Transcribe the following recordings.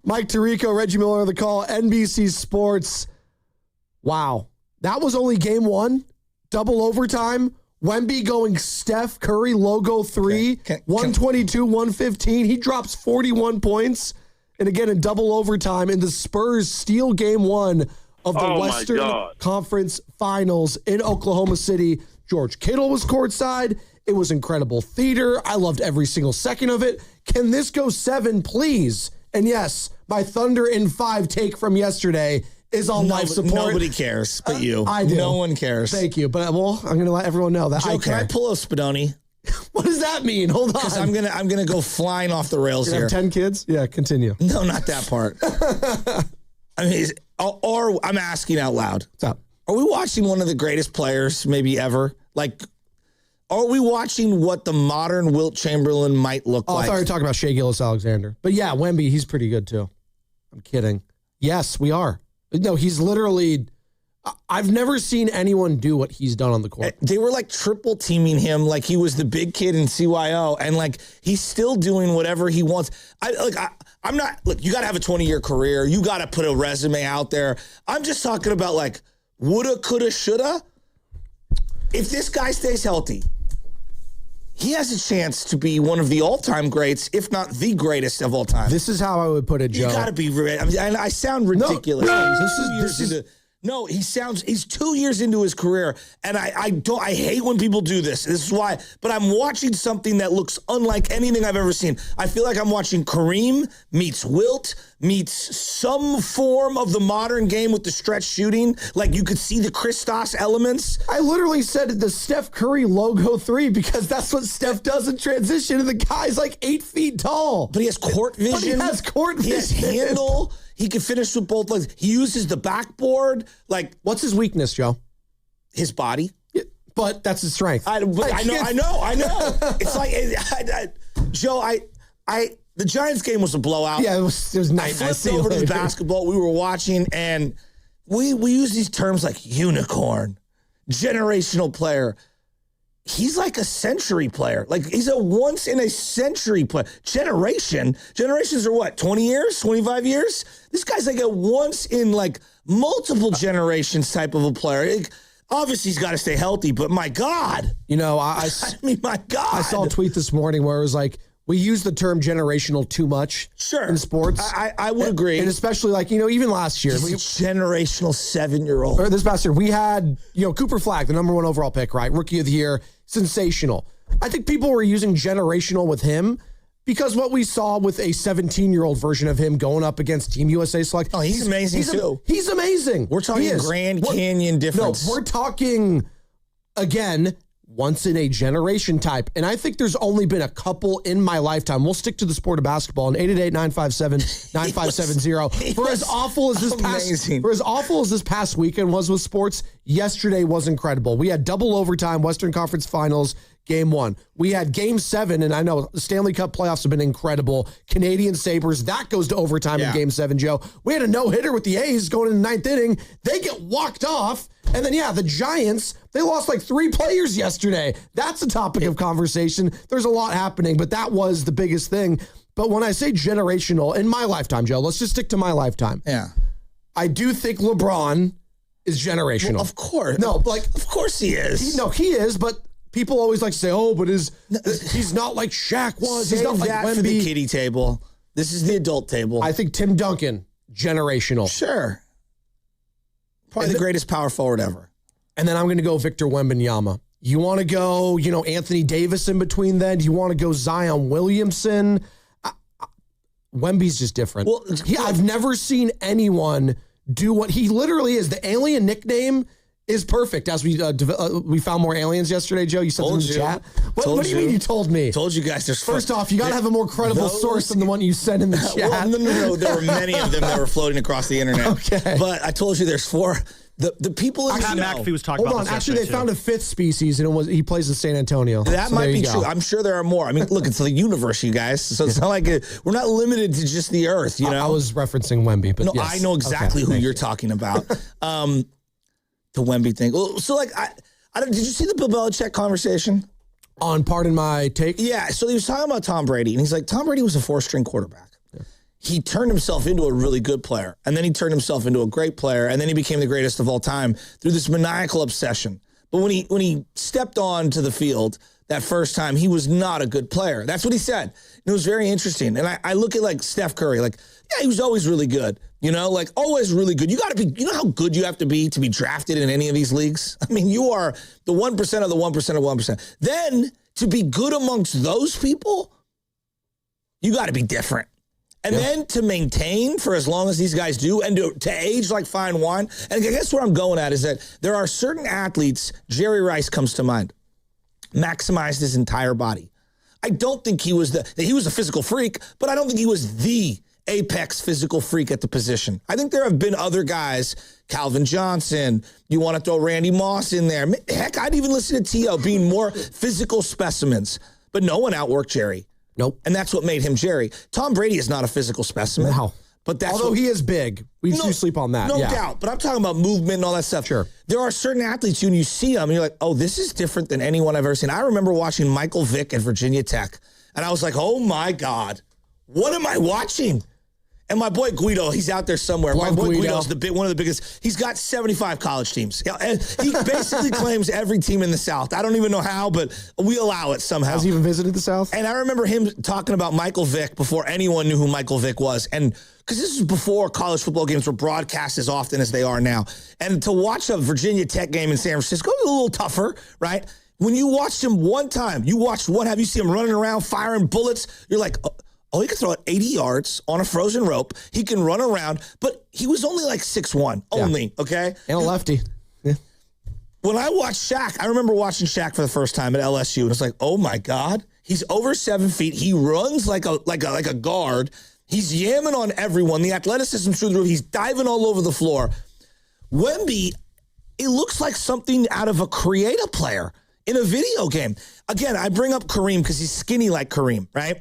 Mike Tirico, Reggie Miller on the call, NBC Sports. Wow. That was only game one. Double overtime. Wemby going Steph Curry logo 3, 122, 115. He drops 41 points. And again, in double overtime, and the Spurs steal game one of the Western Conference Finals in Oklahoma City. George Kittle was courtside. It was incredible theater. I loved every single second of it. Can this go 7, please? And yes, my Thunder in 5 take from yesterday is on life support. Nobody cares but you. I do. No one cares. Thank you. But, I'm going to let everyone know that Joe, I care. can I pull a Spadoni? What does that mean? Hold on. Because I'm gonna go flying off the rails you here. Have 10 kids? Yeah, continue. No, not that part. I mean, or I'm asking out loud. What's up? Are we watching one of the greatest players maybe ever? Like, are we watching what the modern Wilt Chamberlain might look like? I thought you were talking about Shea Gilgeous-Alexander. But yeah, Wemby, he's pretty good too. I'm kidding. Yes, we are. No, he's literally... I've never seen anyone do what he's done on the court. They were like triple teaming him like he was the big kid in CYO, and like he's still doing whatever he wants. I'm not, look, you got to have a 20-year career. You got to put a resume out there. I'm just talking about like woulda, coulda, shoulda. If this guy stays healthy, he has a chance to be one of the all-time greats, if not the greatest of all time. This is how I would put it, Joe. You got to be, I mean, I sound ridiculous. No, he's 2 years into his career, and I hate when people do this. This is why, but I'm watching something that looks unlike anything I've ever seen. I feel like I'm watching Kareem meets Wilt meets some form of the modern game with the stretch shooting. Like you could see the Christos elements. I literally said the Steph Curry logo 3 because that's what Steph does in transition, and the guy's like 8 feet tall. But he has court vision. But he has court vision. He has handle. He can finish with both legs. He uses the backboard. Like, what's his weakness, Joe? His body. Yeah, but that's his strength. I know. It's like, Joe, the Giants game was a blowout. Yeah, it was nice. I flipped over to the basketball we were watching, and we use these terms like unicorn, generational player. He's like a century player. Like he's a once in a century player. Generations are what, 20 years, 25 years? This guy's like a once in like multiple generations type of a player. Like, obviously he's got to stay healthy, but my God. You know, I mean, my God. I saw a tweet this morning where it was like, we use the term generational too much in sports. I would agree. And especially like, even last year. He's a generational 7-year-old. Or this past year, we had, Cooper Flagg, the #1 overall pick, right? Rookie of the year, sensational. I think people were using generational with him because what we saw with a 17-year-old version of him going up against Team USA select. Oh, he's amazing too. He's amazing. We're talking Grand Canyon difference. No, we're talking, again, once in a generation type. And I think there's only been a couple in my lifetime. We'll stick to the sport of basketball. And 888-957-9570. For as awful as this past weekend was with sports, yesterday was incredible. We had double overtime Western Conference Finals Game 1. We had Game 7, and I know the Stanley Cup playoffs have been incredible. Canadian Sabres, that goes to overtime in Game 7, Joe. We had a no-hitter with the A's going in the 9th inning. They get walked off. And then, the Giants, they lost like 3 players yesterday. That's a topic of conversation. There's a lot happening, but that was the biggest thing. But when I say generational, in my lifetime, Joe, let's just stick to my lifetime. Yeah. I do think LeBron is generational. Well, of course. No, of course he is. He is, but people always like to say, but he's not like Shaq was. Save he's not like that Wemby. For the kiddie table. This is the adult table. I think Tim Duncan, generational. Sure. Probably the greatest power forward ever. And then I'm going to go Victor Wembanyama. You want to go, Anthony Davis in between then? Do you want to go Zion Williamson? Wemby's just different. Well, I've never seen anyone do what he literally is. The alien nickname is perfect. As we found more aliens yesterday, Joe. You said in the chat. What do you mean you told me? Told you guys. First off, you got to have a more credible source than the one you sent in the chat. Well, no. There were many of them that were floating across the internet. Okay. But I told you there's 4. The people in Pat McAfee was talking about this. Actually, they found a 5th species, and he plays in San Antonio. That might be true. I'm sure there are more. I mean, look, it's the universe, you guys. So it's not like we're not limited to just the Earth. I was referencing Wemby, but no, yes. I know exactly who you're talking about. The Wemby thing. So, did you see the Bill Belichick conversation? On Pardon My Take? Yeah. So he was talking about Tom Brady, and he's like, Tom Brady was a 4-string quarterback. Yeah. he turned himself into a really good player. And then he turned himself into a great player. And then he became the greatest of all time through this maniacal obsession. But when he stepped onto the field that first time, he was not a good player. That's what he said. It was very interesting. And I look at like Steph Curry, like, yeah, he was always really good. You know, like always really good. You know how good you have to be drafted in any of these leagues? I mean, you are the 1% of the 1% of 1%. Then to be good amongst those people, you got to be different. And then to maintain for as long as these guys do and to age like fine wine. And I guess where I'm going at is that there are certain athletes, Jerry Rice comes to mind, maximized his entire body. I don't think he was a physical freak, but I don't think he was the apex physical freak at the position. I think there have been other guys, Calvin Johnson, you want to throw Randy Moss in there. Heck, I'd even listen to T.O. being more physical specimens, but no one outworked Jerry. Nope. And that's what made him Jerry. Tom Brady is not a physical specimen. No. But that's although he is big. We do sleep on that. No doubt. But I'm talking about movement and all that stuff. Sure. There are certain athletes, when you see them, and you're like, oh, this is different than anyone I've ever seen. I remember watching Michael Vick at Virginia Tech, and I was like, oh, my God, what am I watching? And my boy Guido, he's out there somewhere. Love my boy Guido. Guido's one of the biggest. He's got 75 college teams. And he basically claims every team in the South. I don't even know how, but we allow it somehow. Has he even visited the South? And I remember him talking about Michael Vick before anyone knew who Michael Vick was. And because this was before college football games were broadcast as often as they are now. And to watch a Virginia Tech game in San Francisco was a little tougher, right? When you watched him one time, you see him running around firing bullets, you're like, oh, he can throw it 80 yards on a frozen rope. He can run around, but he was only like 6'1", okay? And a lefty. Yeah. When I watched Shaq, I remember watching Shaq for the first time at LSU, and it's like, oh my God, he's over 7 feet. He runs like a guard. He's yamming on everyone. The athleticism through the roof. He's diving all over the floor. Wemby, it looks like something out of a creative player in a video game. Again, I bring up Kareem because he's skinny like Kareem, right?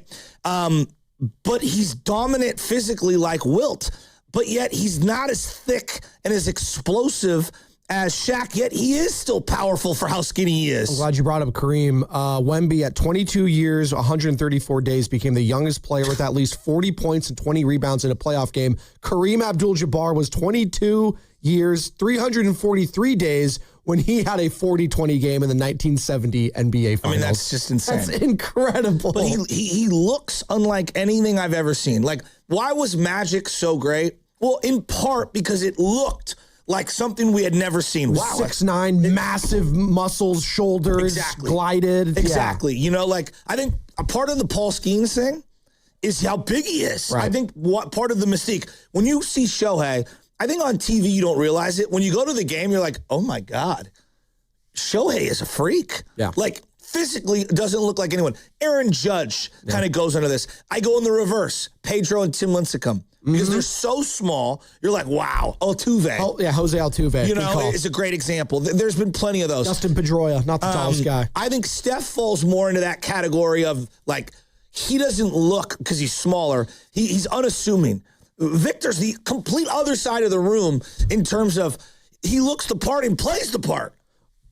But he's dominant physically like Wilt, but yet he's not as thick and as explosive as Shaq, yet he is still powerful for how skinny he is. I'm glad you brought up Kareem. Wemby at 22 years, 134 days, became the youngest player with at least 40 points and 20 rebounds in a playoff game. Kareem Abdul-Jabbar was 22 years, 343 days when he had a 40-20 game in the 1970 NBA Finals. I mean, that's just insane. That's incredible. But he looks unlike anything I've ever seen. Like, why was Magic so great? Well, in part because it looked like something we had never seen. Wow. 6'9", massive muscles, shoulders, glided. Exactly. Yeah. You know, like, I think a part of the Paul Skeens thing is how big he is. Right. I think what part of the mystique, when you see Shohei, I think on TV you don't realize it. When you go to the game, you're like, oh my God, Shohei is a freak. Yeah. Like, physically doesn't look like anyone. Aaron Judge kind of goes under this. I go in the reverse, Pedro and Tim Lincecum. Because they're so small, you're like, wow, Altuve. Oh, yeah, Jose Altuve. You know, it's a great example. There's been plenty of those. Justin Pedroia, not the tallest guy. I think Steph falls more into that category of, like, he doesn't look, because he's smaller, he's unassuming. Victor's the complete other side of the room in terms of he looks the part and plays the part.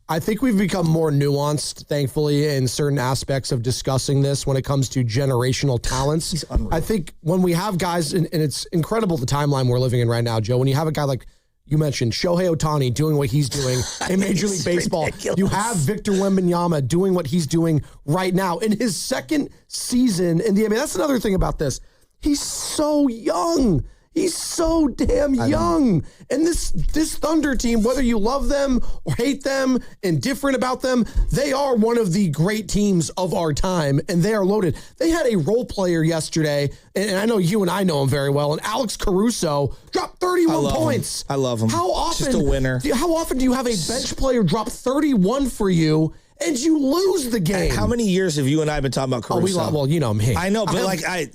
I think we've become more nuanced, thankfully, in certain aspects of discussing this when it comes to generational talents. I think when we have guys, and it's incredible the timeline we're living in right now, Joe, when you have a guy like you mentioned, Shohei Ohtani doing what he's doing in Major League Baseball. Ridiculous. You have Victor Wembanyama doing what he's doing right now in his second season in the NBA. That's another thing about this. He's so young. He's so damn young. And this Thunder team, whether you love them or hate them, indifferent about them, they are one of the great teams of our time, and they are loaded. They had a role player yesterday, and I know you and I know him very well, and Alex Caruso dropped 31 points. I love him. How often? Just a winner. How often do you have a bench player drop 31 for you and you lose the game? How many years have you and I been talking about Caruso? Well, you know me. I know, but that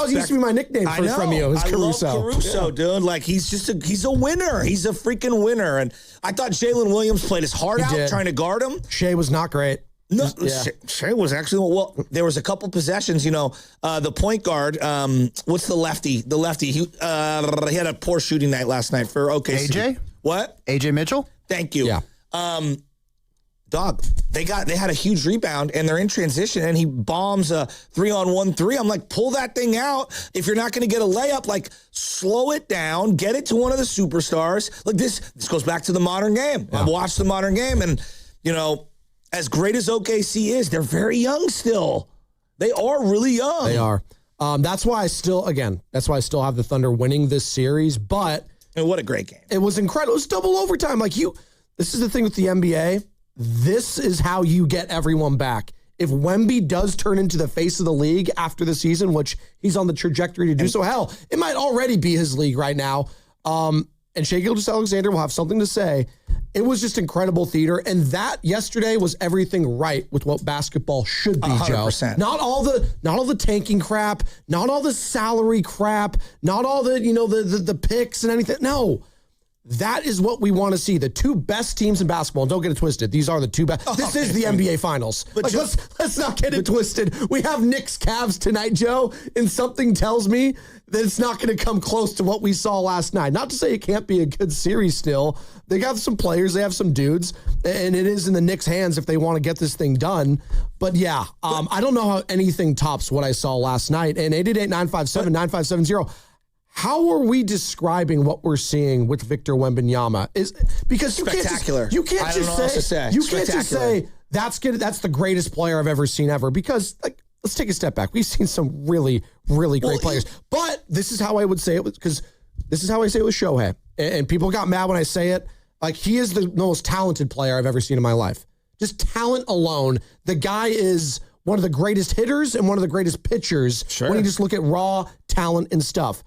used to be my nickname from you. Is Caruso. I love Caruso, dude. Like, he's a winner. He's a freaking winner. And I thought Jalen Williams played his heart out trying to guard him. Shea was not great. No, Shea was actually, well, there was a couple possessions, the point guard, what's the lefty? The lefty, he had a poor shooting night last night for OKC. AJ? What? AJ Mitchell? Thank you. Yeah. dog, they had a huge rebound and they're in transition and he bombs a 3-on-1 3. I'm like, pull that thing out. If you're not going to get a layup, like slow it down, get it to one of the superstars. Like this goes back to the modern game. Yeah. I've watched the modern game and, as great as OKC is, they're very young still. They are really young. They are. That's why I still have the Thunder winning this series, but. And what a great game. It was incredible. It was double overtime. This is the thing with the NBA. This is how you get everyone back. If Wemby does turn into the face of the league after the season, which he's on the trajectory to do so, hell, it might already be his league right now. And Shaq Gilgeous-Alexander will have something to say. It was just incredible theater. And that yesterday was everything right with what basketball should be, 100%. Joe. Not all the tanking crap, not all the salary crap, not all the, the picks and anything. No. That is what we want to see. The two best teams in basketball. And don't get it twisted. These are the two best. This is the NBA Finals. But let's not get it twisted. We have Knicks Cavs tonight, Joe, and something tells me that it's not going to come close to what we saw last night. Not to say it can't be a good series still. They got some players. They have some dudes. And it is in the Knicks' hands if they want to get this thing done. But yeah, I don't know how anything tops what I saw last night. And 888-957-9570. How are we describing what we're seeing with Victor Wembanyama? Because spectacular. You can't just say that's the greatest player I've ever seen ever. Because let's take a step back. We've seen some really, really great players. But this is how I would say it because this is how I say it with Shohei. And people got mad when I say it. He is the most talented player I've ever seen in my life. Just talent alone. The guy is one of the greatest hitters and one of the greatest pitchers when you just look at raw talent and stuff.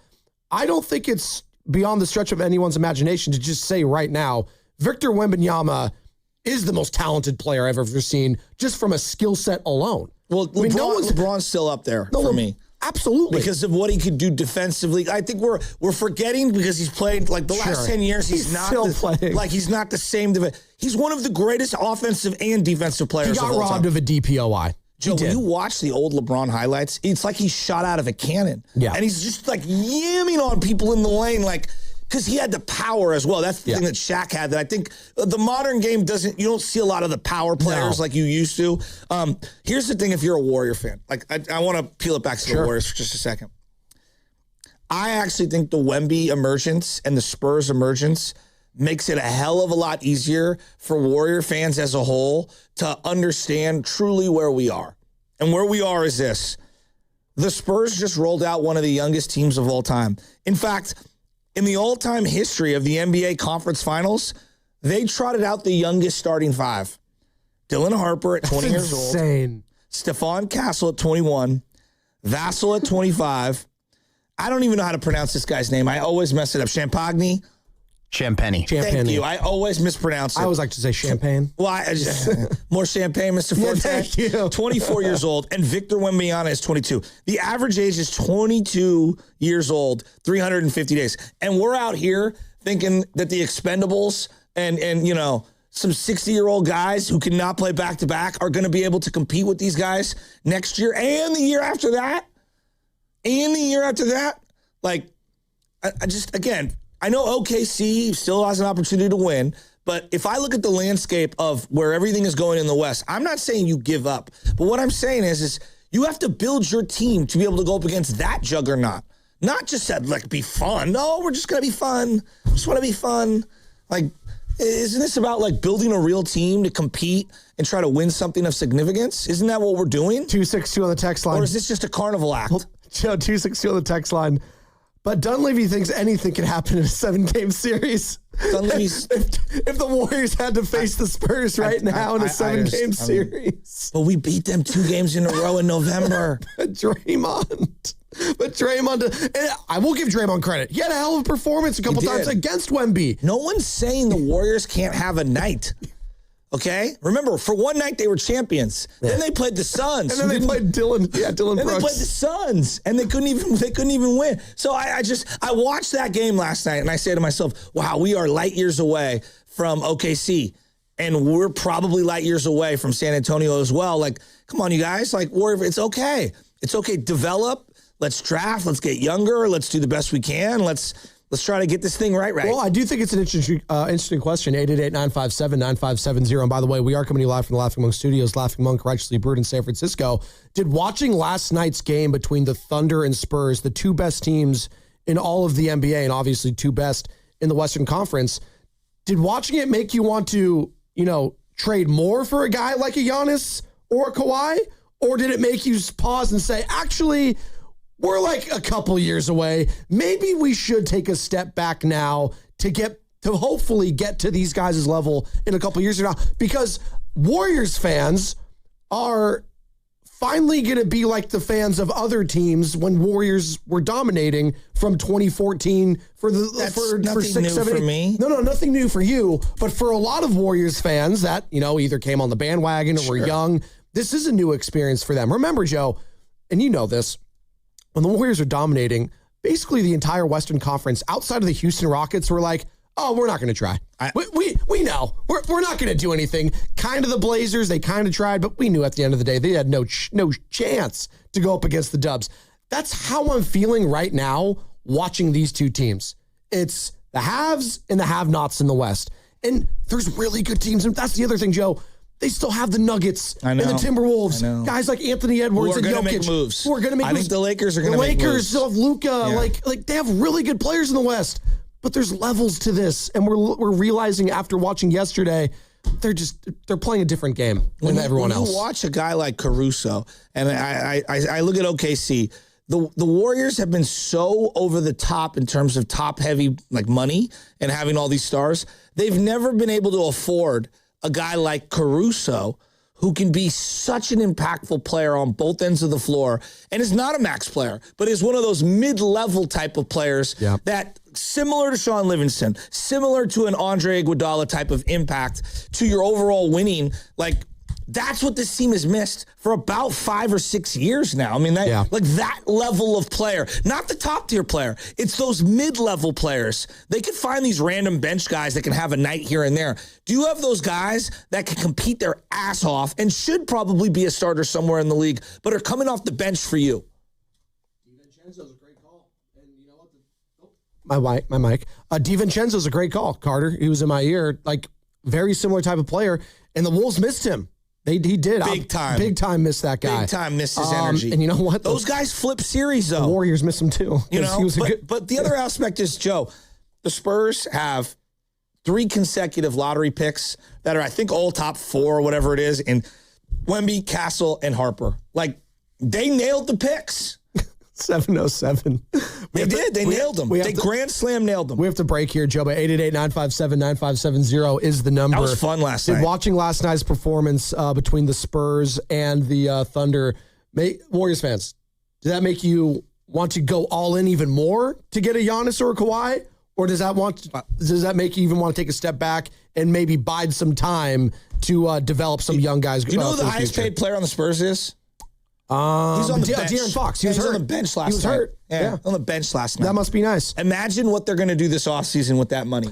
I don't think it's beyond the stretch of anyone's imagination to just say right now, Victor Wembanyama is the most talented player I've ever seen just from a skill set alone. Well, LeBron's still up there for me. Absolutely. Because of what he could do defensively. I think we're forgetting because he's played the last 10 years. He's not playing. He's not the same. He's one of the greatest offensive and defensive players of all time. He got robbed of a DPOI. Joe, when you watch the old LeBron highlights, it's like he's shot out of a cannon. Yeah. And he's just yamming on people in the lane, because he had the power as well. That's the thing that Shaq had that I think the modern game you don't see a lot of the power players like you used to. Here's the thing if you're a Warrior fan. I want to peel it back to the Warriors for just a second. I actually think the Wemby emergence and the Spurs emergence makes it a hell of a lot easier for Warrior fans as a whole to understand truly where we are. And where we are is this. The Spurs just rolled out one of the youngest teams of all time. In fact, in the all-time history of the NBA Conference Finals, they trotted out the youngest starting five. Dylan Harper at 20 years old. Insane. Stephon Castle at 21. Vassell at 25. I don't even know how to pronounce this guy's name. I always mess it up. Champagny. Thank you. I always mispronounce it. I always like to say champagne. Well, more champagne, Mr. Forte. Thank you. 24 years old, and Victor Wembanyama is 22. The average age is 22 years old, 350 days. And we're out here thinking that the Expendables and some 60-year-old guys who cannot play back-to-back are going to be able to compete with these guys next year and the year after that. I know OKC still has an opportunity to win, but if I look at the landscape of where everything is going in the West, I'm not saying you give up. But what I'm saying is you have to build your team to be able to go up against that juggernaut. Not just be fun. No, we're just going to be fun. Just want to be fun. Isn't this about building a real team to compete and try to win something of significance? Isn't that what we're doing? 262 on the text line. Or is this just a carnival act? Joe, 262 on the text line. But Dunleavy thinks anything can happen in a 7-game series. If the Warriors had to face the Spurs in a 7-game series. But we beat them 2 games in a row in November. Draymond. And I will give Draymond credit. He had a hell of a performance a couple times against Wemby. No one's saying the Warriors can't have a night. Okay? Remember, for one night they were champions. Yeah. Then they played the Suns. And then they played Dylan Brooks. And they played the Suns. And they couldn't even win. So I watched that game last night and I say to myself, wow, we are light years away from OKC. And we're probably light years away from San Antonio as well. Come on, you guys. Warrior, it's okay. It's okay. Develop. Let's draft. Let's get younger. Let's do the best we can. Let's Let's try to get this thing right. Well, I do think it's an interesting question. 888-957-9570. And by the way, we are coming to you live from the Laughing Monk Studios. Laughing Monk, righteously brewed in San Francisco. Did watching last night's game between the Thunder and Spurs, the two best teams in all of the NBA, and obviously two best in the Western Conference, did watching it make you want to, trade more for a guy like a Giannis or a Kawhi? Or did it make you pause and say, actually, we're like a couple years away. Maybe we should take a step back now to hopefully get to these guys' level in a couple years from now? Because Warriors fans are finally going to be like the fans of other teams when Warriors were dominating from 2014 for 6, 7, 8. For me. No, nothing new for you. But for a lot of Warriors fans that, either came on the bandwagon or were young, this is a new experience for them. Remember, Joe, and you know this, when the Warriors are dominating, basically the entire Western Conference outside of the Houston Rockets were like, oh, we're not going to try. We know. We're not going to do anything. Kind of the Blazers, they kind of tried, but we knew at the end of the day they had no chance to go up against the Dubs. That's how I'm feeling right now watching these two teams. It's the haves and the have-nots in the West. And there's really good teams. And that's the other thing, Joe. They still have the Nuggets and the Timberwolves. Guys like Anthony Edwards and Jokic who are going to make moves. I think the Lakers are going to make moves. The Lakers still have Luka. Yeah. Like they have really good players in the West. But there's levels to this. And we're realizing after watching yesterday, they're playing a different game than everyone else. When you watch a guy like Caruso, and I look at OKC, the Warriors have been so over the top in terms of top-heavy money and having all these stars. They've never been able to afford a guy like Caruso, who can be such an impactful player on both ends of the floor, and is not a max player, but is one of those mid-level type of players that, similar to Sean Livingston, similar to an Andre Iguodala type of impact to your overall winning, that's what this team has missed for about 5 or 6 years now. I mean, that level of player, not the top tier player. It's those mid-level players. They can find these random bench guys that can have a night here and there. Do you have those guys that can compete their ass off and should probably be a starter somewhere in the league, but are coming off the bench for you? DiVincenzo's a great call. And you know what? My mic. DiVincenzo's a great call, Carter. He was in my ear. Very similar type of player. And the Wolves missed him. He did. Big time missed that guy. Big time missed his energy. And you know what? Those guys flip series, though. The Warriors miss him, too. But the other aspect is, Joe, the Spurs have 3 consecutive lottery picks that are, I think, all top 4 or whatever it is, in Wemby, Castle, and Harper. They nailed the picks. 707. They did. They nailed them. They grand slam nailed them. We have to break here, Joe. But 888-957-9570 is the number. That was fun last night. Watching last night's performance between the Spurs and the Thunder, Warriors fans, does that make you want to go all in even more to get a Giannis or a Kawhi? Or does that make you even want to take a step back and maybe bide some time to develop some young guys? Do you know who the highest paid player on the Spurs is? He's on the bench. De'Aaron Fox. He was hurt. On the bench last night. He was hurt. Yeah, on the bench last night. That must be nice. Imagine what they're going to do this offseason with that money.